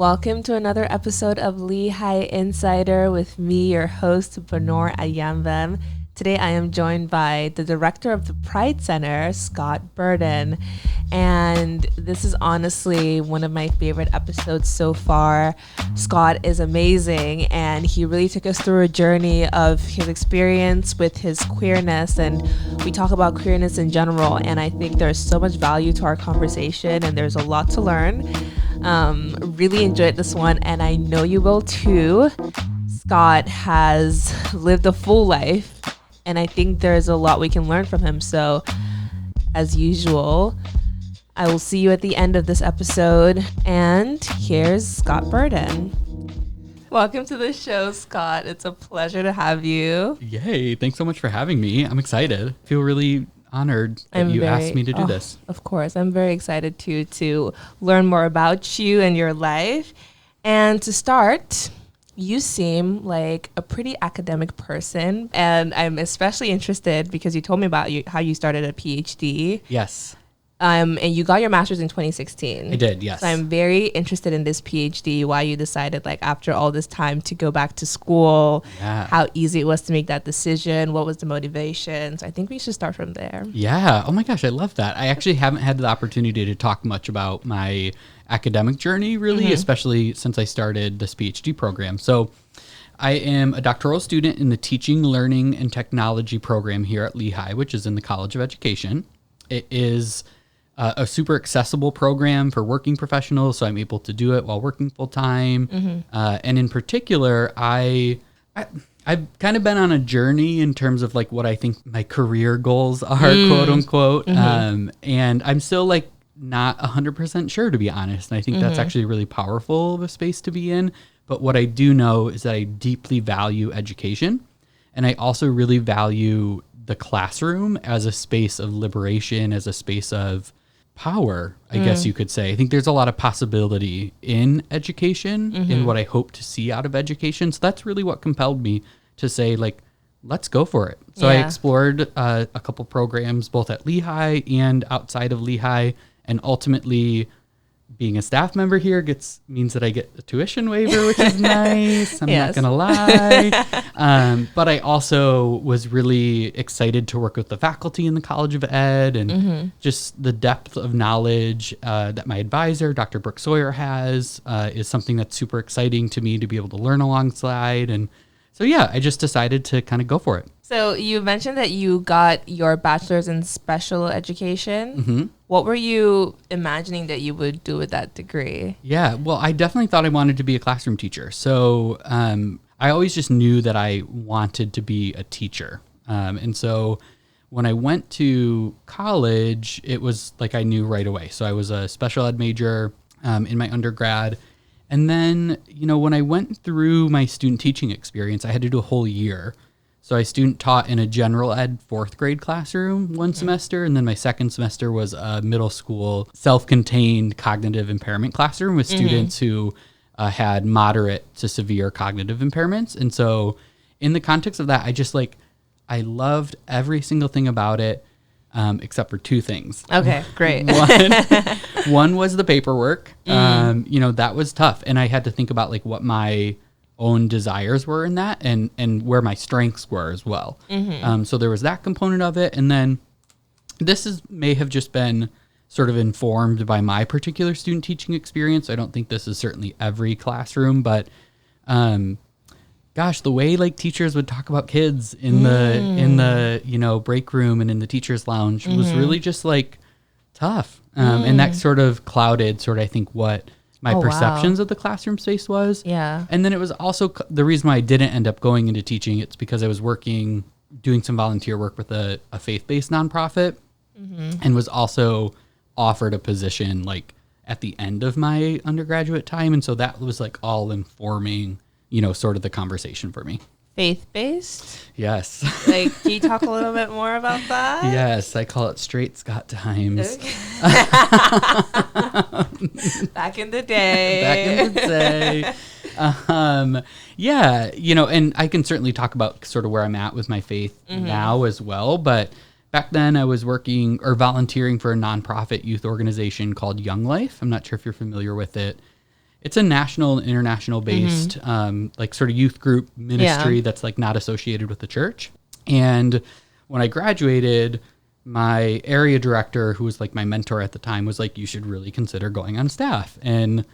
Welcome to another episode of Lehigh Insider with me, your host, Bonor Ayambem. Today I am joined by the director of the Pride Center, Scott Burden. And this is honestly one of my favorite episodes so far. Scott is amazing, and he really took us through a journey of his experience with his queerness, and we talk about queerness in general, and I think there's so much value to our conversation, and there's a lot to learn. Really enjoyed this one, and I know you will too. Scott has lived a full life, and I think there's a lot we can learn from him. So, as usual, I will see you at the end of this episode. And here's Scott Burden. Welcome to the show, Scott. It's a pleasure to have you. Yay. Thanks so much for having me. I'm excited. I feel really honored that you asked me to do this. Of course. I'm very excited to learn more about you and your life. And to start, you seem like a pretty academic person, and I'm especially interested because you told me about how you started a PhD. Yes. And you got your master's in 2016. I did, yes. So I'm very interested in this PhD, why you decided, like, after all this time to go back to school, how easy it was to make that decision, what was the motivation. So I think we should start from there. Yeah. Oh my gosh, I love that. I actually haven't had the opportunity to talk much about my academic journey, really, especially since I started this PhD program. So I am a doctoral student in the Teaching, Learning, and Technology program here at Lehigh, which is in the College of Education. It is a super accessible program for working professionals, so I'm able to do it while working full time. And in particular, I've kind of been on a journey in terms of like what I think my career goals are, quote unquote. And I'm still like not 100% sure, to be honest. And I think that's actually really powerful of a space to be in. But what I do know is that I deeply value education, and I also really value the classroom as a space of liberation, as a space of power, I guess you could say. I think there's a lot of possibility in education, in what I hope to see out of education. So that's really what compelled me to say, like, let's go for it. So I explored a couple programs both at Lehigh and outside of Lehigh, and ultimately being a staff member here means that I get a tuition waiver, which is nice. I'm not going to lie. But I also was really excited to work with the faculty in the College of Ed, and just the depth of knowledge that my advisor, Dr. Brooke Sawyer, has is something that's super exciting to me to be able to learn alongside. And so, I just decided to kind of go for it. So you mentioned that you got your bachelor's in special education. What were you imagining that you would do with that degree? Yeah, well, I definitely thought I wanted to be a classroom teacher. So I always just knew that I wanted to be a teacher. And so when I went to college, it was like I knew right away. So I was a special ed major in my undergrad. And then, when I went through my student teaching experience, I had to do a whole year. So I student taught in a general ed 4th grade classroom one semester, and then my second semester was a middle school self-contained cognitive impairment classroom with students who had moderate to severe cognitive impairments. And so in the context of that, I loved every single thing about it, except for two things. Okay, great. One was the paperwork. That was tough. And I had to think about like what my own desires were in that, and where my strengths were as well. So there was that component of it. And then may have just been sort of informed by my particular student teaching experience. I don't think this is certainly every classroom, but gosh, the way like teachers would talk about kids in the break room and in the teacher's lounge was really just like tough. And that sort of clouded I think what my perceptions of the classroom space was. Yeah. And then it was also the reason why I didn't end up going into teaching. It's because I was doing some volunteer work with a faith-based nonprofit, and was also offered a position like at the end of my undergraduate time. And so that was like all informing, sort of the conversation for me. Faith-based? Yes. Like, can you talk a little bit more about that? Yes, I call it straight Scott times. Okay. Back in the day. Back in the day. And I can certainly talk about sort of where I'm at with my faith now as well. But back then I was working or volunteering for a nonprofit youth organization called Young Life. I'm not sure if you're familiar with it. it's a national and international based like sort of youth group ministry that's like not associated with the church. And when I graduated, my area director, who was like my mentor at the time, was like, you should really consider going on staff. And,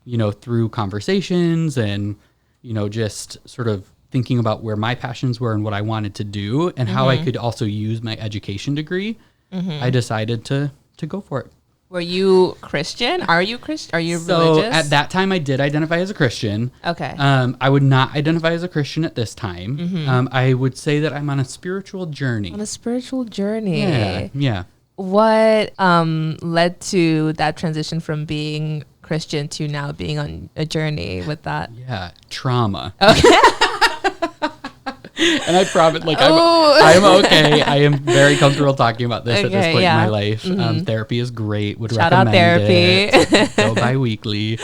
you know, through conversations and, you know, just sort of thinking about where my passions were and what I wanted to do and how I could also use my education degree, I decided to go for it. Were you Christian? Are you Christian? Are you so religious? At that time, I did identify as a Christian. Okay. I would not identify as a Christian at this time. I would say that I'm on a spiritual journey. On a spiritual journey. Yeah. What led to that transition from being Christian to now being on a journey with that? Yeah, trauma. Okay. And I promise, like, I'm okay. I am very comfortable talking about this at this point in my life. Therapy is great. Would Shout recommend out therapy. it. Go bi-weekly.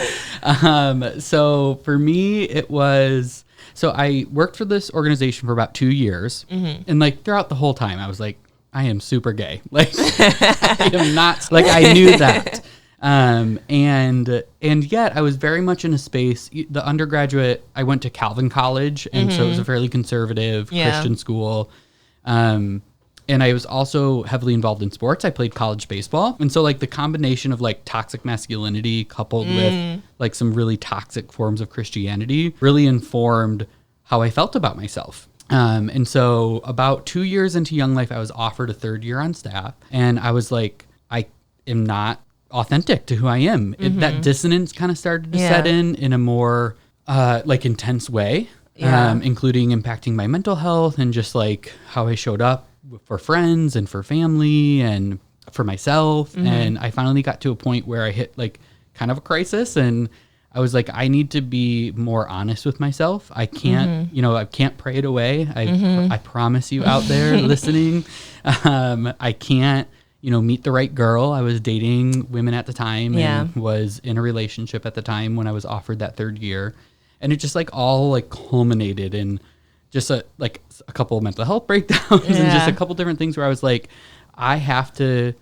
So for me, it was, so I worked for this organization for about 2 years. And like throughout the whole time, I was like, I am super gay. Like, I am not, like, I knew that. And yet I was very much in a space, the undergraduate, I went to Calvin College. And so it was a fairly conservative Christian school. And I was also heavily involved in sports. I played college baseball. And so like the combination of like toxic masculinity coupled with like some really toxic forms of Christianity really informed how I felt about myself. And so about 2 years into Young Life, I was offered a third year on staff. And I was like, I am not authentic to who I am. That dissonance kind of started to set in a more like intense way, including impacting my mental health and just like how I showed up for friends and for family and for myself. And I finally got to a point where I hit like kind of a crisis, and I was like, I need to be more honest with myself. I can't, you know, I can't pray it away. I promise you out there listening, I can't, you know, meet the right girl. I was dating women at the time and was in a relationship at the time when I was offered that third year. And it just like all like culminated in just a couple of mental health breakdowns and just a couple different things where I was like, I have to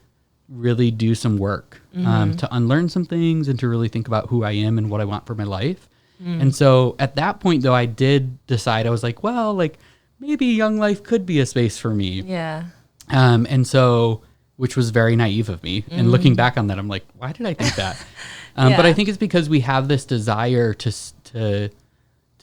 really do some work to unlearn some things and to really think about who I am and what I want for my life. And so at that point though, I did decide, I was like, well, like maybe Young Life could be a space for me. Yeah. And so, which was very naive of me. And looking back on that, I'm like, why did I think that? But I think it's because we have this desire to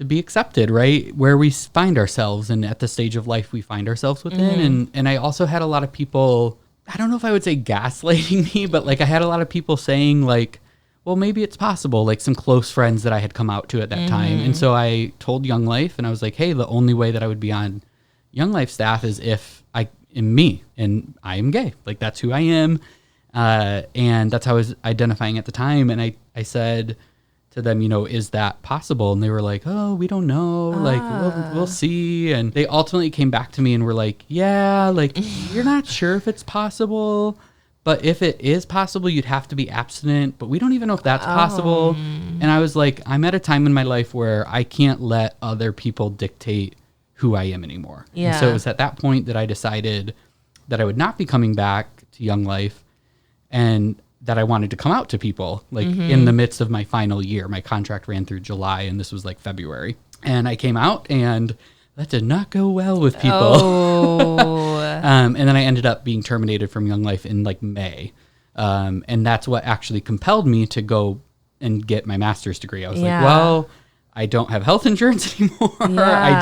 be accepted, right? Where we find ourselves and at the stage of life we find ourselves within. And I also had a lot of people, I don't know if I would say gaslighting me, but like I had a lot of people saying like, well, maybe it's possible, like some close friends that I had come out to at that time. And so I told Young Life and I was like, hey, the only way that I would be on Young Life staff is if I am me and I am gay. Like that's who I am. And that's how I was identifying at the time. And I said to them, you know, is that possible? And they were like, oh, we don't know. Like, we'll see. And they ultimately came back to me and were like, yeah, like you're not sure if it's possible, but if it is possible, you'd have to be abstinent, but we don't even know if that's possible. And I was like, I'm at a time in my life where I can't let other people dictate who I am anymore. And so it was at that point that I decided that I would not be coming back to Young Life and that I wanted to come out to people like in the midst of my final year. My contract ran through July and this was like February. And I came out and that did not go well with people. And then I ended up being terminated from Young Life in like May. And that's what actually compelled me to go and get my master's degree. I was like, well, I don't have health insurance anymore. I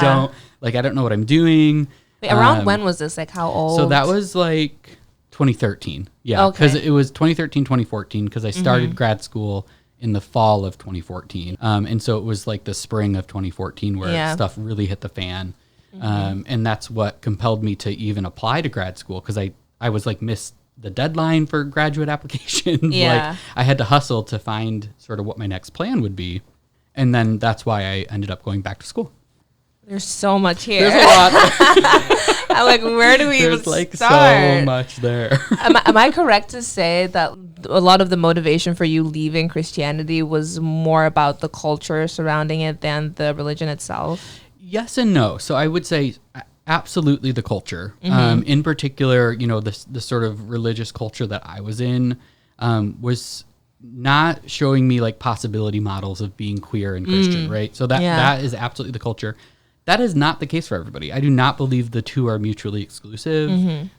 don't know what I'm doing. Wait, around when was this? Like how old? So that was like 2013. Yeah. Because it was 2013, 2014, because I started grad school in the fall of 2014. And so it was like the spring of 2014 where stuff really hit the fan. And that's what compelled me to even apply to grad school, because I was like missed the deadline for graduate applications. Like I had to hustle to find sort of what my next plan would be. And then that's why I ended up going back to school. There's so much here. There's a lot. I'm like, where do we There's even like start? so much there. Am I correct to say that a lot of the motivation for you leaving Christianity was more about the culture surrounding it than the religion itself? Yes and no. So I would say absolutely the culture. In particular, you know, the sort of religious culture that I was in was not showing me like possibility models of being queer and Christian, right? So that is absolutely the culture. That is not the case for everybody. I do not believe the two are mutually exclusive.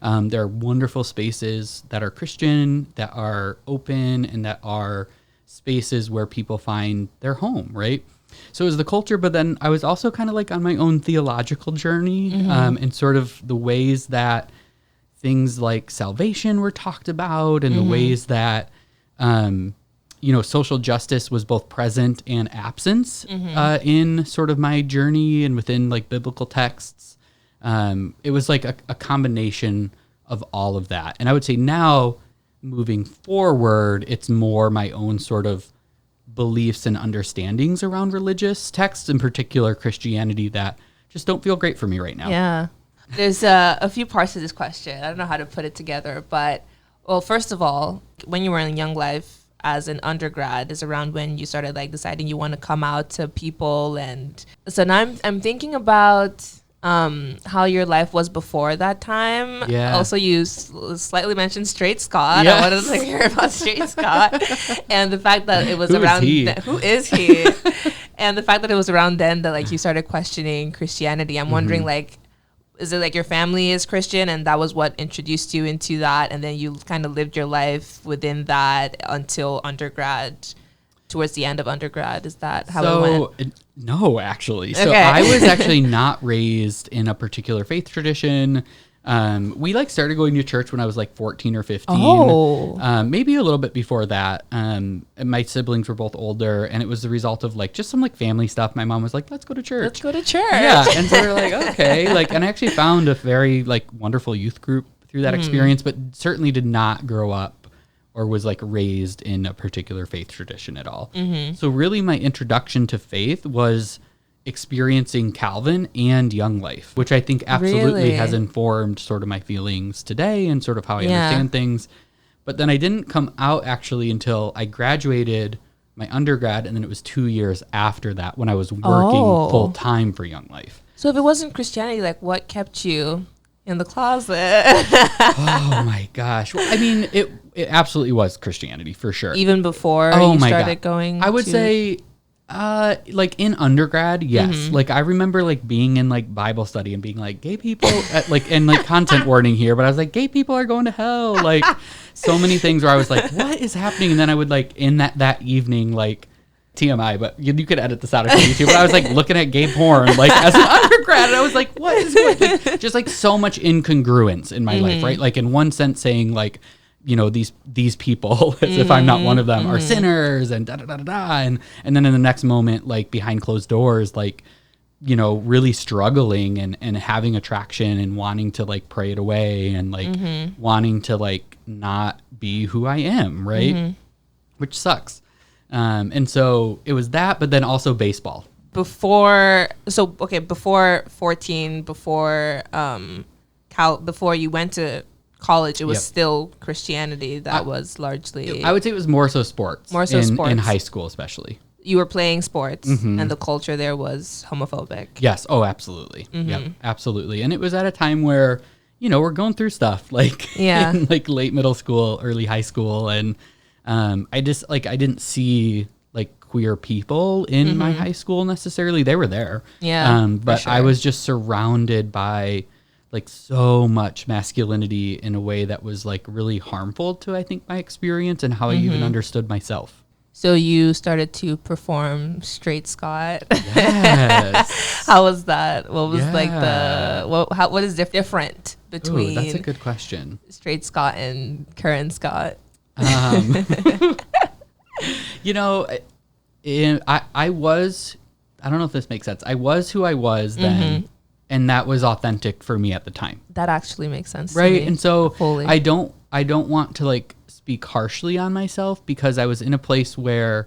There are wonderful spaces that are Christian, that are open, and that are spaces where people find their home, right? So it was the culture, but then I was also kind of like on my own theological journey, and sort of the ways that things like salvation were talked about, and the ways that social justice was both present and absent in sort of my journey and within like biblical texts. It was like a combination of all of that. And I would say now, moving forward, it's more my own sort of beliefs and understandings around religious texts, in particular Christianity, that just don't feel great for me right now. Yeah. There's a few parts to this question. I don't know how to put it together, but well, first of all, when you were in Young Life as an undergrad is around when you started like deciding you want to come out to people. And so now I'm thinking about how your life was before that time. Yeah. Also, you slightly mentioned Straight Scott. Yes. I wanted to hear about Straight Scott and the fact that it was Who around. is he? Who is he? And the fact that it was around then that like you started questioning Christianity. I'm wondering like, is it like your family is Christian and that was what introduced you into that, and then you kind of lived your life within that until undergrad, towards the end of undergrad? Is that how it went? No, actually. So Okay. I was actually not raised in a particular faith tradition. We like started going to church when I was like 14 or 15. Oh. Maybe a little bit before that. And my siblings were both older, and it was the result of like just some like family stuff. My mom was like, let's go to church. Let's go to church. Yeah. And so we were like, okay. Like, and I actually found a very like wonderful youth group through that experience, but certainly did not grow up or was like raised in a particular faith tradition at all. So really my introduction to faith was experiencing Calvin and Young Life, which I think absolutely Really? has informed sort of my feelings today and sort of how I understand things. But then I didn't come out actually until I graduated my undergrad, and then it was 2 years after that when I was working full time for Young Life. So if it wasn't Christianity, like what kept you in the closet? Oh my gosh. Well, I mean, it absolutely was Christianity for sure. Even before Oh you my started God. going I would to- say like in undergrad, yes. Like I remember like being in like Bible study and being like gay people and like content warning here, but I was like, gay people are going to hell. Like so many things where I was like, what is happening? And then I would like in that evening, like TMI, but you could edit this out if you need to, but I was like looking at gay porn like as an undergrad, and I was like, what is going like, just like so much incongruence in my life, right? Like in one sense saying like, you know, these people, as if I'm not one of them, are sinners and and then in the next moment, like behind closed doors, like, you know, really struggling and having attraction and wanting to like pray it away and like wanting to like not be who I am, right? Which sucks. And so it was that, but then also baseball. before 14, before before you went to college, it was still Christianity that was largely. I would say it was more so sports. More so in sports. high school, especially. You were playing sports, and the culture there was homophobic. Yes. Oh, absolutely. Yep, absolutely. And it was at a time where, you know, we're going through stuff like in like late middle school, early high school. And I didn't see like queer people in my high school necessarily. They were there. Yeah. But I was just surrounded by like so much masculinity in a way that was like really harmful to, I think, my experience and how I even understood myself. So you started to perform Straight Scott. Yes. How was that? What was like Yeah. what is different between Ooh, that's a good question. Straight Scott and current Scott? You know, I was, I don't know if this makes sense. I was who I was then, and that was authentic for me at the time. That actually makes sense. To Right. me. And so Fully. I don't want to like speak harshly on myself, because I was in a place where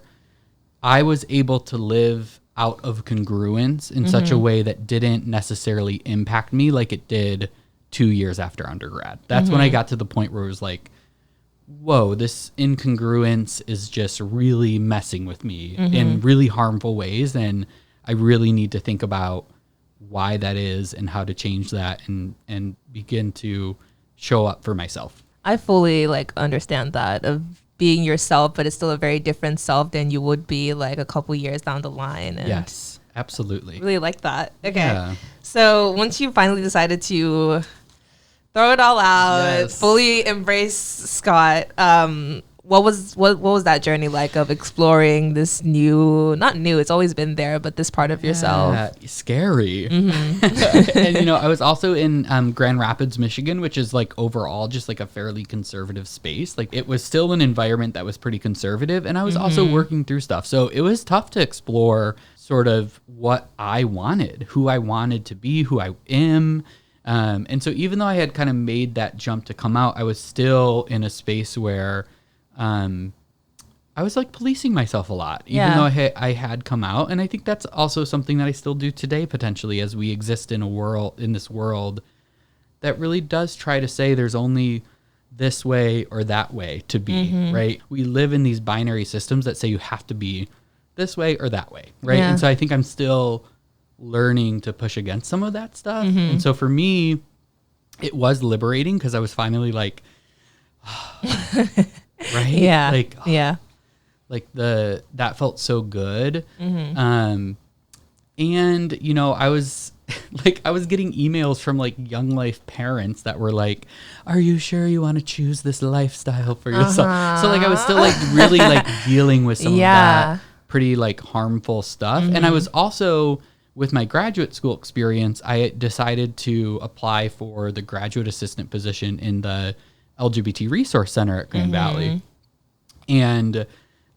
I was able to live out of congruence in such a way that didn't necessarily impact me like it did 2 years after undergrad. That's when I got to the point where it was like, whoa, this incongruence is just really messing with me in really harmful ways. And I really need to think about why that is and how to change that and begin to show up for myself. I fully like understand that of being yourself, but it's still a very different self than you would be like a couple years down the line. And yes, absolutely. really like that. Okay. Yeah. So once you finally decided to throw it all out, fully embrace Scott, what was that journey like of exploring this not new, it's always been there, but this part of yourself? Scary. Mm-hmm. And I was also in Grand Rapids, Michigan, which is like overall just like a fairly conservative space. Like it was still an environment that was pretty conservative, and I was also working through stuff, so it was tough to explore sort of what I wanted, who I wanted to be, who I am. And so even though I had kind of made that jump to come out, I was still in a space where I was like policing myself a lot, even though I had come out. And I think that's also something that I still do today, potentially, as we exist in this world that really does try to say there's only this way or that way to be, right? We live in these binary systems that say you have to be this way or that way, right? And so I think I'm still learning to push against some of that stuff. And so for me, it was liberating because I was finally like, right? Yeah. Like, like that felt so good. And I was I was getting emails from like Young Life parents that were like, are you sure you want to choose this lifestyle for yourself? So like I was still like really like dealing with some of that pretty like harmful stuff. And I was also, with my graduate school experience, I decided to apply for the graduate assistant position in the LGBT Resource Center at Grand Valley. And,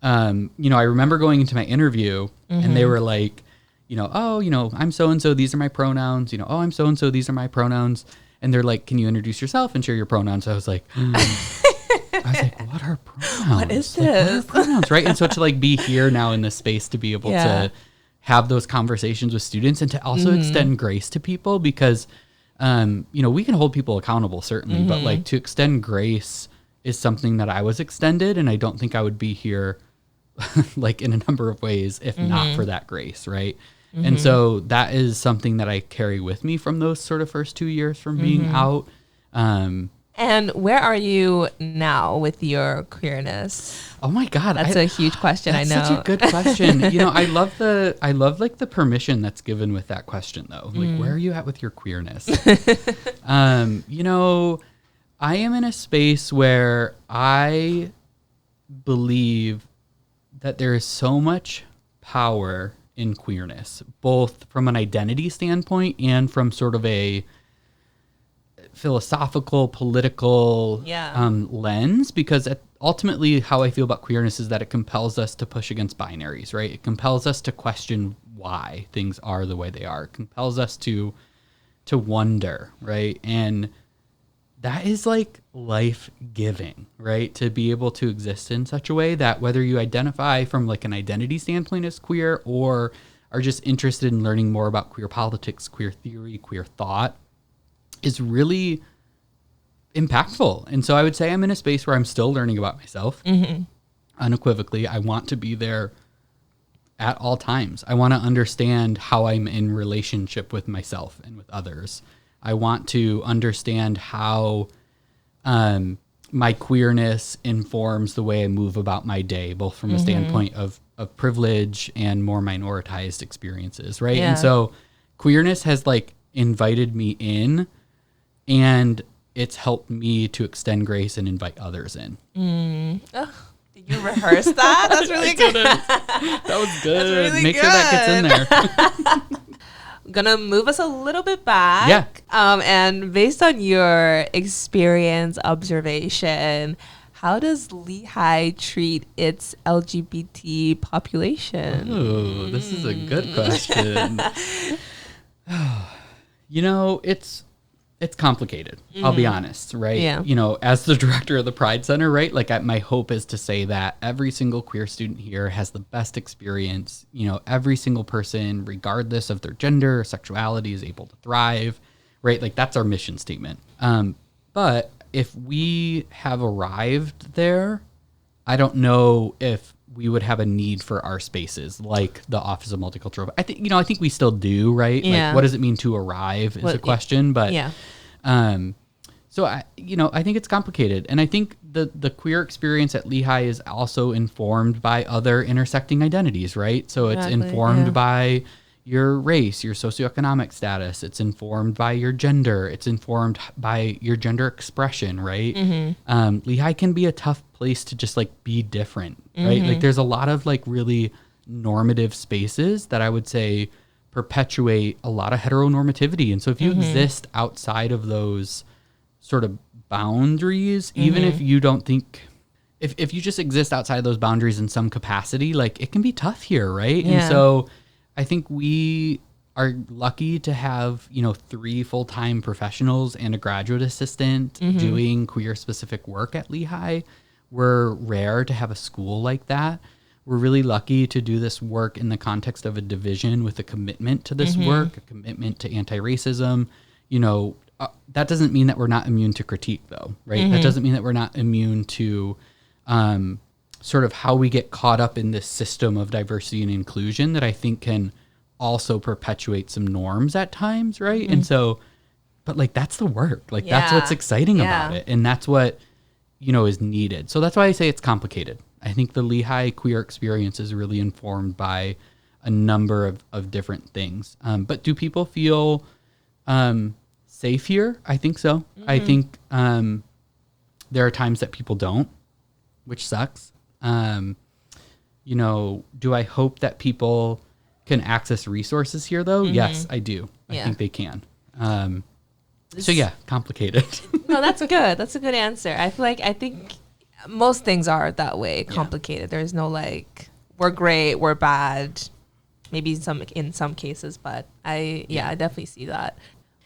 I remember going into my interview and they were like, I'm so-and-so, these are my pronouns, oh, I'm so-and-so, these are my pronouns. And they're like, can you introduce yourself and share your pronouns? So I was like, what are pronouns? What is this? What are pronouns, right? And so to like be here now in this space to be able to have those conversations with students and to also extend grace to people, because we can hold people accountable, certainly, but like to extend grace is something that I was extended, and I don't think I would be here like in a number of ways if not for that grace, right? And so that is something that I carry with me from those sort of first 2 years from being out. And where are you now with your queerness? Oh my God, that's a huge question. I know. That's such a good question. I love like the permission that's given with that question, though. Like, where are you at with your queerness? I am in a space where I believe that there is so much power in queerness, both from an identity standpoint and from sort of a philosophical, political lens, because ultimately how I feel about queerness is that it compels us to push against binaries, right? It compels us to question why things are the way they are. It compels us to wonder, right? And that is like life-giving, right? To be able to exist in such a way that whether you identify from like an identity standpoint as queer or are just interested in learning more about queer politics, queer theory, queer thought, is really impactful. And so I would say I'm in a space where I'm still learning about myself. Unequivocally, I want to be there at all times. I want to understand how I'm in relationship with myself and with others. I want to understand how my queerness informs the way I move about my day, both from a standpoint of privilege and more minoritized experiences, right? And so queerness has like invited me in, and it's helped me to extend grace and invite others in. Oh, did you rehearse that? That's really good. That was good. Really Make sure that gets in there. Gonna move us a little bit back. And based on your experience, observation, how does Lehigh treat its LGBT population? Oh, this is a good question. It's complicated. I'll be honest, right? Yeah. As the director of the Pride Center, right? Like my hope is to say that every single queer student here has the best experience. Every single person, regardless of their gender or sexuality, is able to thrive, right? Like that's our mission statement. But if we have arrived there, I don't know if we would have a need for our spaces like the Office of Multicultural. I think we still do, right? Yeah. Like what does it mean to arrive is a question, but So I think it's complicated, and I think the queer experience at Lehigh is also informed by other intersecting identities, right? So it's informed by your race, your socioeconomic status. It's informed by your gender. It's informed by your gender expression, right? Lehigh can be a tough place to just like be different, right? Like there's a lot of like really normative spaces that I would say perpetuate a lot of heteronormativity, and so if you exist outside of those sort of boundaries, even if you don't think, if you just exist outside those boundaries in some capacity, like it can be tough here, right? And so I think we are lucky to have, 3 full-time professionals and a graduate assistant doing queer specific work at Lehigh. We're rare to have a school like that. We're really lucky to do this work in the context of a division with a commitment to this work, a commitment to anti-racism. That doesn't mean that we're not immune to critique, though, right? That doesn't mean that we're not immune to sort of how we get caught up in this system of diversity and inclusion that I think can also perpetuate some norms at times, right? And so, but like that's the work, like that's what's exciting about it, and that's what is needed. So that's why I say it's complicated. I think the Lehigh queer experience is really informed by a number of different things. But do people feel safe here? I think so. I think there are times that people don't, which sucks. Do I hope that people can access resources here though? Yes, I do. I think they can. So yeah, complicated. No, that's good. That's a good answer. I think most things are that way, complicated. There's no like, we're great, we're bad. Maybe in some cases, but I definitely see that.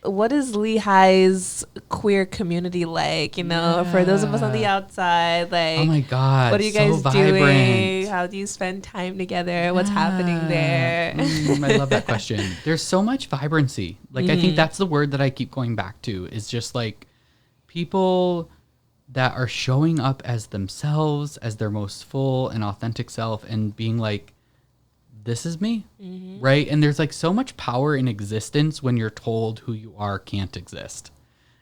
What is Lehigh's queer community like? For those of us on the outside, like, oh my God, what are you guys so doing? vibrant. How do you spend time together? What's happening there? I love that question. There's so much vibrancy. Like, I think that's the word that I keep going back to, is just like people that are showing up as themselves, as their most full and authentic self, and being like, this is me, right? And there's like so much power in existence when you're told who you are can't exist.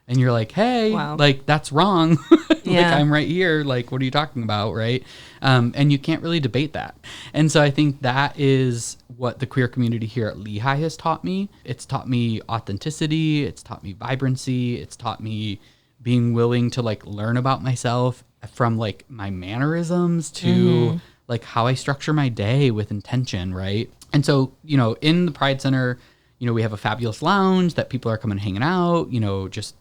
And you're like, hey, like that's wrong. Like I'm right here. Like, what are you talking about, right? And you can't really debate that. And so I think that is what the queer community here at Lehigh has taught me. It's taught me authenticity. It's taught me vibrancy. It's taught me being willing to like learn about myself, from like my mannerisms to like how I structure my day with intention, right? And so, in the Pride Center, we have a fabulous lounge that people are coming hanging out, just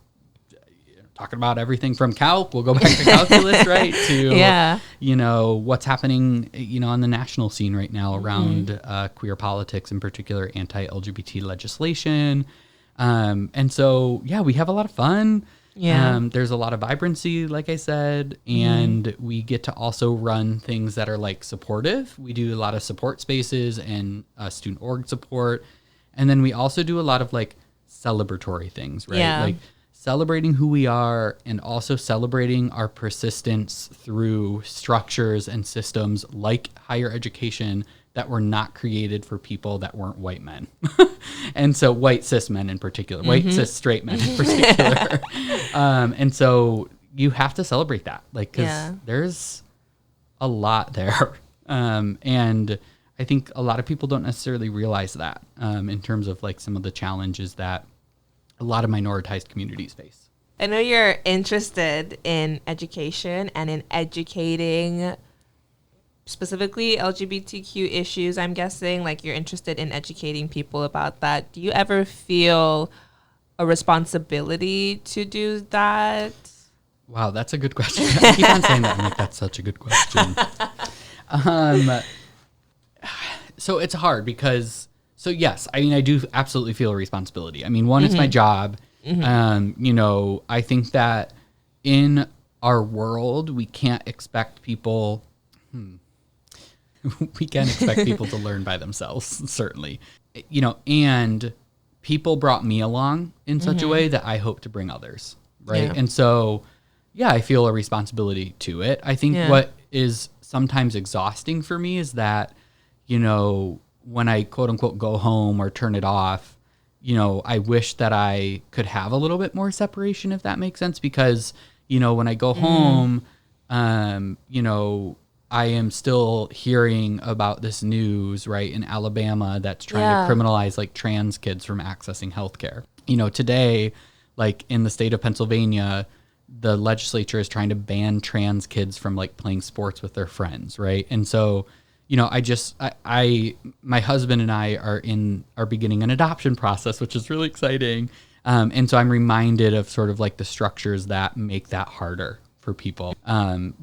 talking about everything from calc. We'll go back to calculus, right? To, what's happening, on the national scene right now around queer politics, in particular anti-LGBT legislation. And so, we have a lot of fun. There's a lot of vibrancy, like I said, and we get to also run things that are like supportive. We do a lot of support spaces and student org support. And then we also do a lot of like celebratory things, right? Like celebrating who we are and also celebrating our persistence through structures and systems like higher education that were not created for people that weren't white men. And so white cis men in particular, white cis straight men in particular. And so you have to celebrate that, like, because there's a lot there. And I think a lot of people don't necessarily realize that in terms of like some of the challenges that a lot of minoritized communities face. I know you're interested in education and in educating specifically LGBTQ issues. I'm guessing like you're interested in educating people about that. Do you ever feel a responsibility to do that? Wow, that's a good question. I keep on saying that. I'm like, that's such a good question. So it's hard because, so yes, I mean, I do absolutely feel a responsibility. I mean, one, it's my job. I think that in our world, we can't expect people, we can't expect people to learn by themselves, certainly. And people brought me along in such a way that I hope to bring others, right? Yeah. And so, I feel a responsibility to it. I think what is sometimes exhausting for me is that, when I quote unquote go home or turn it off, I wish that I could have a little bit more separation, if that makes sense, because, when I go home, I am still hearing about this news, right, in Alabama that's trying to criminalize like trans kids from accessing healthcare. Today, like in the state of Pennsylvania, the legislature is trying to ban trans kids from like playing sports with their friends, right? And so, my husband and I are beginning an adoption process, which is really exciting. And so I'm reminded of sort of like the structures that make that harder for people,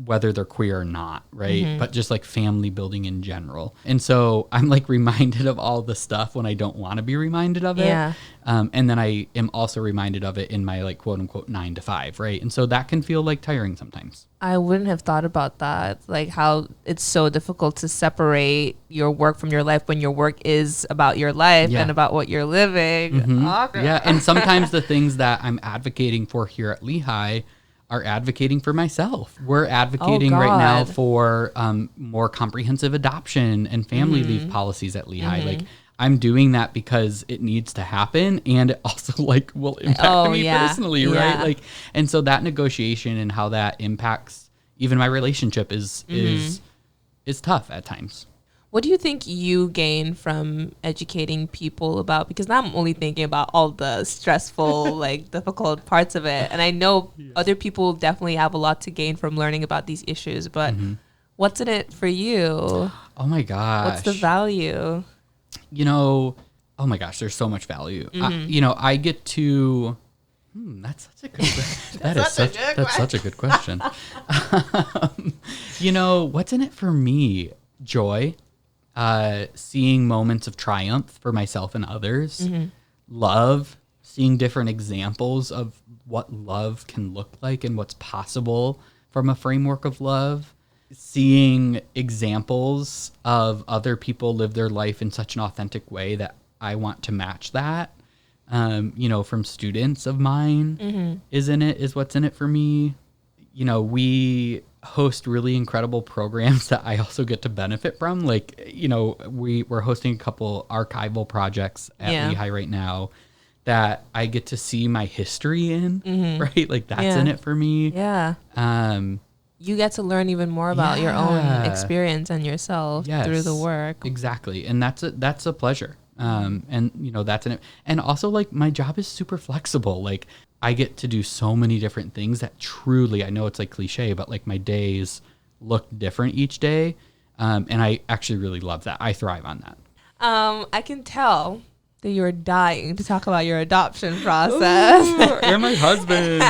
whether they're queer or not, right? But just like family building in general. And so I'm like reminded of all the stuff when I don't want to be reminded of it. Yeah. And then I am also reminded of it in my like quote unquote 9 to 5, right? And so that can feel like tiring sometimes. I wouldn't have thought about that, like how it's so difficult to separate your work from your life when your work is about your life and about what you're living. Yeah, and sometimes the things that I'm advocating for here at Lehigh are advocating for myself. We're advocating right now for more comprehensive adoption and family leave policies at Lehigh. Like I'm doing that because it needs to happen, and it also like will impact me personally, right? Like, and so that negotiation and how that impacts even my relationship is tough at times. What do you think you gain from educating people about, because now I'm only thinking about all the stressful, like difficult parts of it. And I know other people definitely have a lot to gain from learning about these issues, but what's in it for you? Oh my gosh. What's the value? Oh my gosh, there's so much value. I get to, that's such a good question. That's such a good question. What's in it for me? Joy. Seeing moments of triumph for myself and others, love, seeing different examples of what love can look like and what's possible from a framework of love, seeing examples of other people live their life in such an authentic way that I want to match that, from students of mine is what's in it for me. We host really incredible programs that I also get to benefit from. Like, we're hosting a couple archival projects at Lehigh right now that I get to see my history in, right? Like that's in it for me. Yeah. You get to learn even more about your own experience and yourself through the work. Exactly. And that's a pleasure. And that's in it. And also like my job is super flexible. Like I get to do so many different things that truly, I know it's like cliche, but like my days look different each day. And I actually really love that. I thrive on that. I can tell that you're dying to talk about your adoption process. Ooh, and my husband.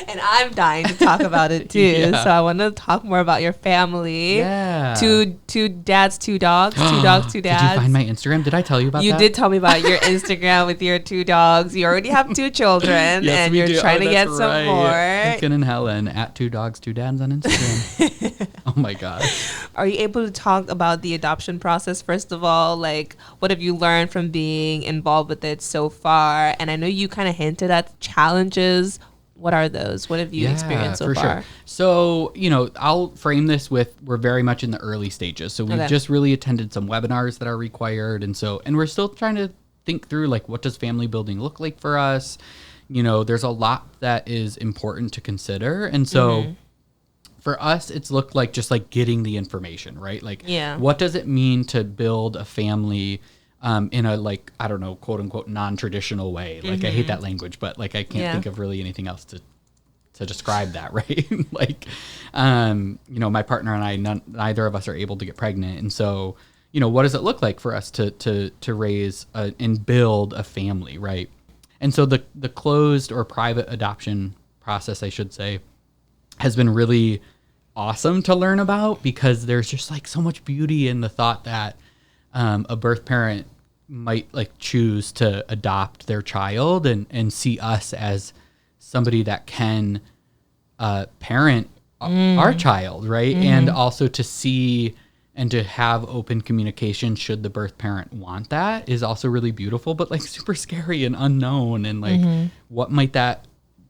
And I'm dying to talk about it too. So I want to talk more about your family. Yeah. Two dads, 2 dogs. 2 dogs, 2 dads. Did you find my Instagram? Did I tell you about that? You did tell me about your Instagram with your 2 dogs. You already have 2 children, and you're trying to get some more. Lincoln and Helen at 2 dogs, 2 dads on Instagram. Oh my gosh. Are you able to talk about the adoption process, first of all? Like, what have you learned from being involved with it so far? And I know you kind of hinted at challenges. What are those? What have you experienced so far? Sure. So, I'll frame this with, we're very much in the early stages. So we've just really attended some webinars that are required. And we're still trying to think through, like, what does family building look like for us? There's a lot that is important to consider. And so for us, it's looked like just like getting the information, right? Like, what does it mean to build a family in a, like, I don't know, quote unquote, non-traditional way. Like, I hate that language, but like, I can't think of really anything else to describe that. Right. Like, my partner and I, neither of us are able to get pregnant. And so, what does it look like for us to raise and build a family? Right. And so the closed or private adoption process, I should say, has been really awesome to learn about, because there's just like so much beauty in the thought that a birth parent might like choose to adopt their child and see us as somebody that can parent our child, right? And also to see and to have open communication should the birth parent want that is also really beautiful, but like super scary and unknown. And like, what might that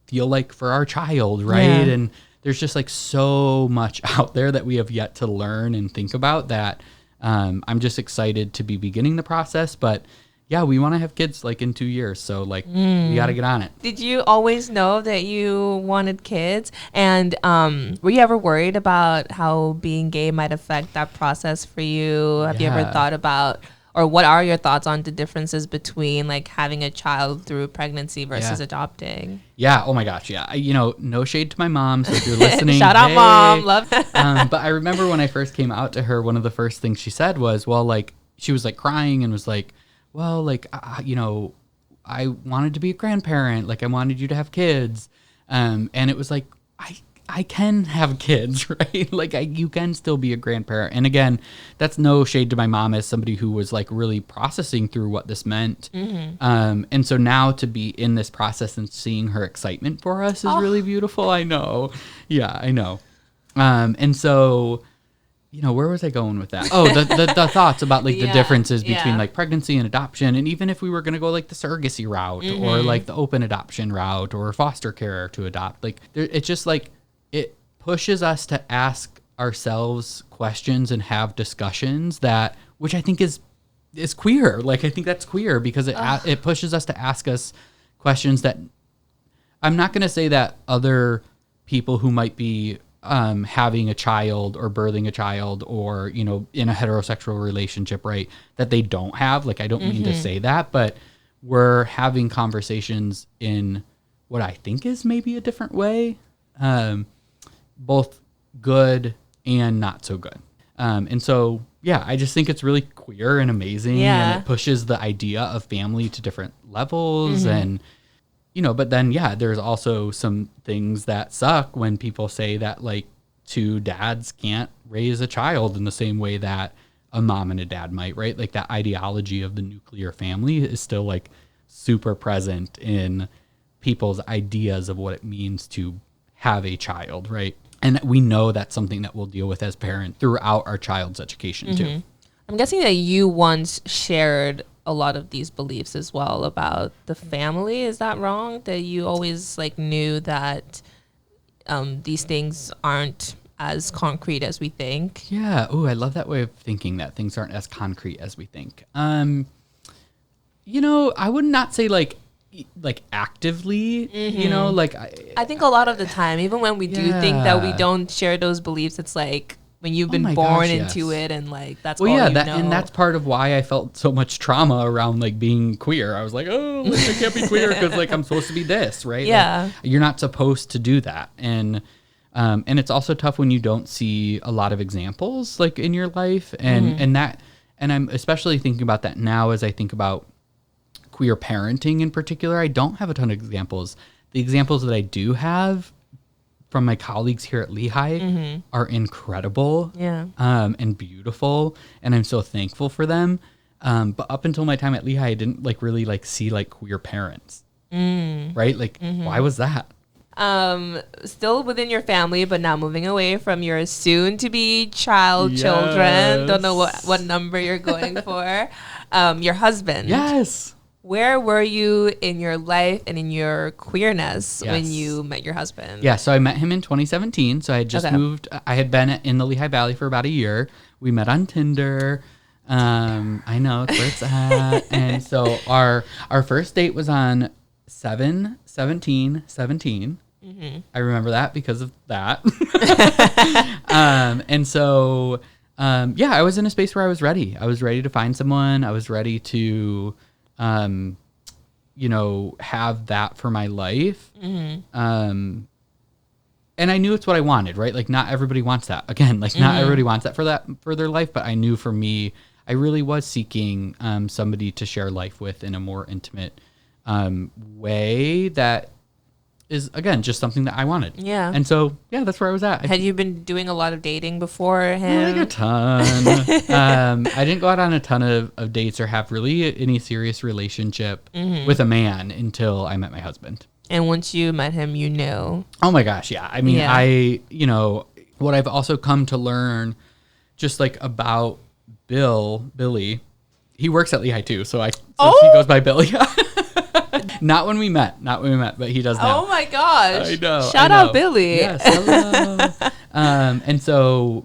feel like for our child, right? And there's just like so much out there that we have yet to learn and think about that. I'm just excited to be beginning the process, but yeah, we want to have kids like in 2 years. So like we got to get on it. Did you always know that you wanted kids? And were you ever worried about how being gay might affect that process for you? Have you ever thought about, or what are your thoughts on the differences between like having a child through pregnancy versus adopting? Yeah. Oh my gosh. Yeah. No shade to my mom. So if you're listening, shout out, mom. Love. But I remember when I first came out to her, one of the first things she said was, well, like she was like crying and was like, well, like, I wanted to be a grandparent. Like I wanted you to have kids. And it was like, I can have kids, right? Like you can still be a grandparent. And again, that's no shade to my mom as somebody who was like really processing through what this meant. And so now to be in this process and seeing her excitement for us is really beautiful. I know. Yeah, I know. And so, where was I going with that? Oh, the thoughts about like the differences between like pregnancy and adoption. And even if we were going to go like the surrogacy route or like the open adoption route or foster care to adopt, like it's just like, it pushes us to ask ourselves questions and have discussions which I think is queer. Like, I think that's queer because it pushes us to ask us questions that I'm not going to say that other people who might be having a child or birthing a child or, in a heterosexual relationship, right, that they don't have. Like, I don't mean to say that, but we're having conversations in what I think is maybe a different way. Both good and not so good. And so, yeah, I just think it's really queer and amazing. And it pushes the idea of family to different levels. And, but then, there's also some things that suck when people say that like two dads can't raise a child in the same way that a mom and a dad might, right? Like that ideology of the nuclear family is still like super present in people's ideas of what it means to have a child, right? And we know that's something that we'll deal with as parents throughout our child's education too. I'm guessing that you once shared a lot of these beliefs as well about the family. Is that wrong? That you always like knew that these things aren't as concrete as we think? Yeah. Oh, I love that way of thinking, that things aren't as concrete as we think. I would not say like actively, like I think a lot of the time, even when we do think that we don't share those beliefs, it's like when you've been born into it and like that's all you know. And that's part of why I felt so much trauma around like being queer. I was like, oh, like, I can't be queer because like I'm supposed to be this, right? Yeah. Like, you're not supposed to do that. And it's also tough when you don't see a lot of examples like in your life. And I'm especially thinking about that now as I think about queer parenting in particular. I don't have a ton of examples. The examples that I do have from my colleagues here at Lehigh are incredible and beautiful, and I'm so thankful for them. But up until my time at Lehigh, I didn't like really like see like queer parents, right? Like, why was that? Still within your family, but now moving away from your soon-to-be children. Don't know what number you're going for. Your husband. Yes. Where were you in your life and in your queerness when you met your husband? Yeah, so I met him in 2017. So I had just moved. I had been in the Lehigh Valley for about a year. We met on Tinder. I know, it's where it's at. And so our first date was on 7/17/17. I remember that because of that. And so, I was in a space where I was ready. I was ready to find someone. I was ready to have that for my life. And I knew it's what I wanted, right? Like not everybody wants that. Again, like not everybody wants that for their life, but I knew for me, I really was seeking somebody to share life with in a more intimate way that is, again, just something that I wanted. Yeah. And so, that's where I was at. Had you been doing a lot of dating before him? Like a ton. I didn't go out on a ton of dates or have really any serious relationship with a man until I met my husband. And once you met him, you knew. Oh my gosh, yeah. I mean, what I've also come to learn just like about Billy, he works at Lehigh too, so he goes by Billy. Not when we met, but he does now. Oh my gosh. I know. Shout out Billy. Yes, hello. And so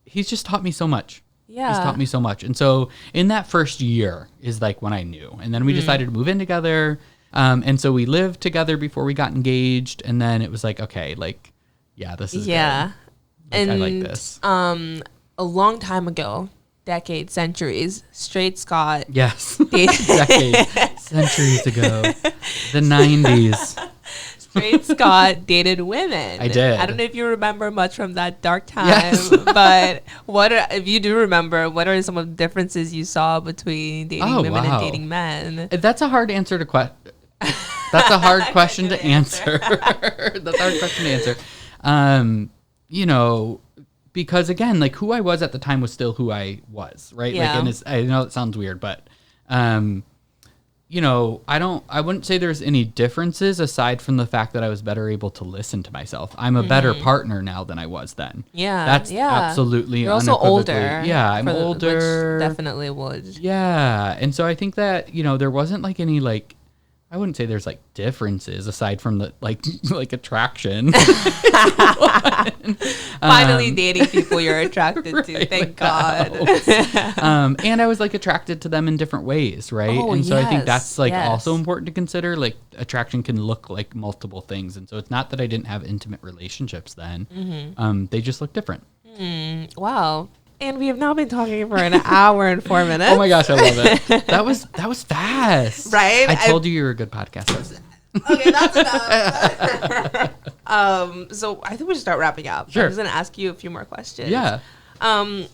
he's just taught me so much. Yeah. He's taught me so much. And so in that first year is like when I knew. And then we decided to move in together. And so we lived together before we got engaged. And then it was like, okay, like, yeah, this is good. Like, and I like this. A long time ago, decades, centuries, straight Scott. Yes. Decades, centuries ago. The 90s. Straight Scott dated women. I did. I don't know if you remember much from that dark time, yes. but if you do remember, what are some of the differences you saw between dating women and dating men? That's a hard answer to That's a hard question to answer. That's a hard question to answer. You know, because again, like who I was at the time was still who I was, right? Yeah. Like, and I know it sounds weird, but you know, I wouldn't say there's any differences aside from the fact that I was better able to listen to myself. I'm a better partner now than I was then. Yeah. That's absolutely. You're also older. Yeah, I'm older. Which definitely would. Yeah. And so I think that, you know, there wasn't like any like, I wouldn't say there's like differences aside from the like attraction. Finally dating people you're attracted to. Right, thank God. And I was like attracted to them in different ways, right? Oh, and so I think that's like yes. also important to consider. Like attraction can look like multiple things. And so it's not that I didn't have intimate relationships then. Mm-hmm. They just look different. Wow. And we have now been talking for an hour and 4 minutes. Oh my gosh, I love it. That was fast. Right? I told you were a good podcast host. Okay, that's enough. So I think we should start wrapping up. Sure. I'm just going to ask you a few more questions. Yeah.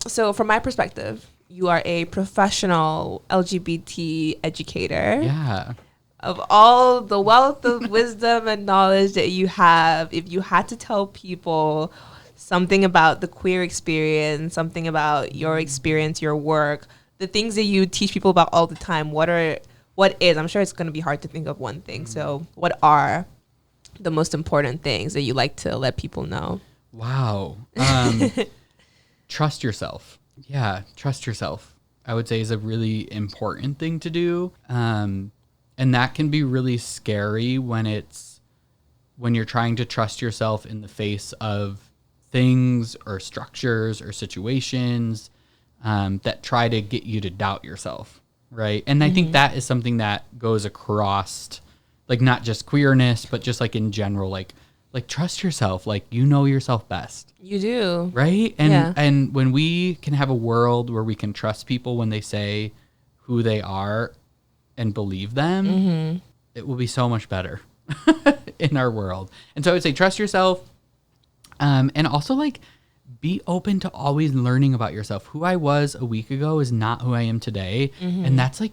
So from my perspective, you are a professional LGBT educator. Yeah. Of all the wealth of wisdom and knowledge that you have, if you had to tell people something about the queer experience, something about your experience, your work, the things that you teach people about all the time, what is, I'm sure it's going to be hard to think of one thing. So what are the most important things that you like to let people know? Wow. Trust yourself. Yeah. Trust yourself, I would say, is a really important thing to do. And that can be really scary when you're trying to trust yourself in the face of things or structures or situations that try to get you to doubt yourself, right? And I think that is something that goes across, like not just queerness, but just like in general, like trust yourself, like you know yourself best. You do, right? And when we can have a world where we can trust people when they say who they are and believe them, it will be so much better in our world. And so I would say trust yourself. And also like be open to always learning about yourself. Who I was a week ago is not who I am today. And that's like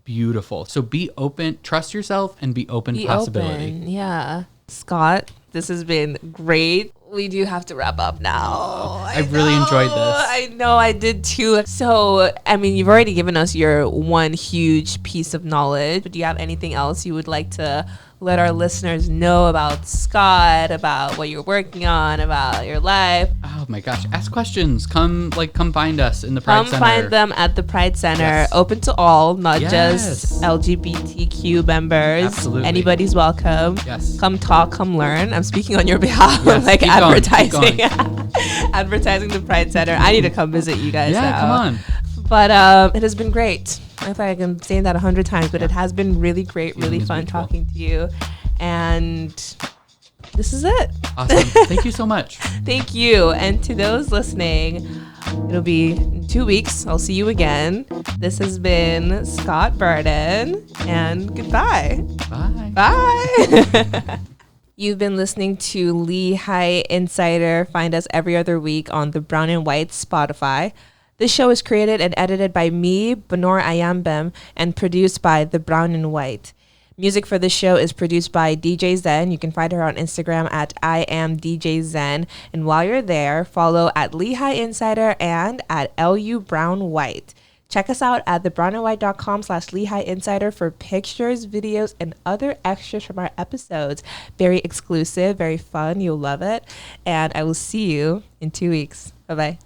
beautiful. So be open, trust yourself and be open to possibility. Open. Yeah. Scott, this has been great. We do have to wrap up now. I really enjoyed this. I know, I did too. So, I mean, you've already given us your one huge piece of knowledge. But do you have anything else you would like to let our listeners know about Scott, about what you're working on, about your life? Oh my gosh. Ask questions. Come find us in the Pride Center. Come find them at the Pride Center. Yes. Open to all, not just LGBTQ members. Absolutely. Anybody's welcome. Yes. Come talk, come learn. I'm speaking on your behalf. Yes. Like Keep advertising. going. Advertising the Pride Center. I need to come visit you guys now. Yeah, come on. But it has been great. I feel like I can say that 100 times, but it has been really great, really fun talking to you. And this is it. Awesome. Thank you so much. Thank you. And to those listening, it'll be in 2 weeks. I'll see you again. This has been Scott Burden, and goodbye. Bye. Bye. You've been listening to Lehigh Insider. Find us every other week on the Brown and White Spotify. This show is created and edited by me, Bonor Ayambem, and produced by The Brown and White. Music for this show is produced by DJ Zen. You can find her on Instagram at IamDJZen. And while you're there, follow at Lehigh Insider and at LU Brown White. Check us out at thebrownandwhite.com/Lehigh Insider for pictures, videos, and other extras from our episodes. Very exclusive, very fun. You'll love it. And I will see you in 2 weeks. Bye-bye.